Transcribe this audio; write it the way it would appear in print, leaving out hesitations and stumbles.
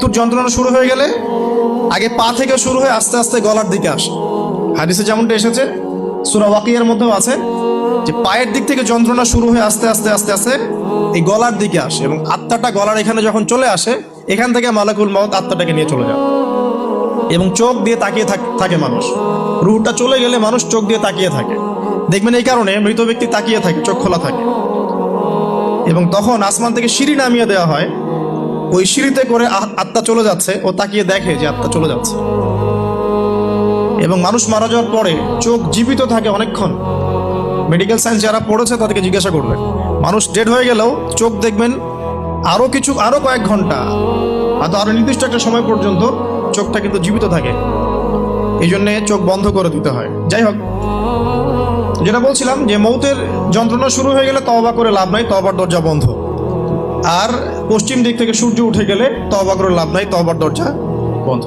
মৃত্যুর যন্ত্রণা শুরু হয়ে গেলে আগে পা থেকে শুরু হয়ে আস্তে আস্তে গলার দিকে আসে। হাদিসে যেমনটা এসেছে, সূরা ওয়াকিয়ার মধ্যেও আছে যে পায়ের দিক থেকে যন্ত্রণা শুরু হয়ে আস্তে আস্তে আস্তে আস্তে এই গলার দিকে আসে, এবং আত্মাটা গলার এখানে যখন চলে আসে, এখান থেকে মালাকুল মউত আত্মাটাকে নিয়ে চলে যায়। এবং চোখ দিয়ে তাকিয়ে থাকে মানুষ। রুহটা চলে গেলে মানুষ চোখ দিয়ে তাকিয়ে থাকে, দেখবেন এই কারণে মৃত ব্যক্তি তাকিয়ে থাকে, চোখ খোলা থাকে। এবং তখন আসমান থেকে সিঁড়ি নামিয়ে দেওয়া হয়, ওই সিঁড়িতে করে আত্মা চলে যাচ্ছে, ও তাকিয়ে দেখে যে আত্মা চলে যাচ্ছে। এবং মানুষ মারা যাওয়ার পরে চোখ জীবিত থাকে অনেকক্ষণ। মেডিকেল সায়েন্স যারা পড়েছে তাদেরকে জিজ্ঞাসা করবেন, মানুষ ডেড হয়ে গেলেও চোখ দেখবেন আরো কয়েক ঘন্টা, হয়তো আরো নির্দিষ্ট একটা সময় পর্যন্ত চোখটা কিন্তু জীবিত থাকে। এই জন্যে চোখ বন্ধ করে দিতে হয়। যাই হোক, যেটা বলছিলাম যে মৌতের যন্ত্রণা শুরু হয়ে গেলে তওবা করে লাভ নাই, তওবার দরজা বন্ধ। আর পশ্চিম দিক থেকে সূর্য উঠে গেলে তওবা করে লাভ নাই, তওবার দরজা বন্ধ।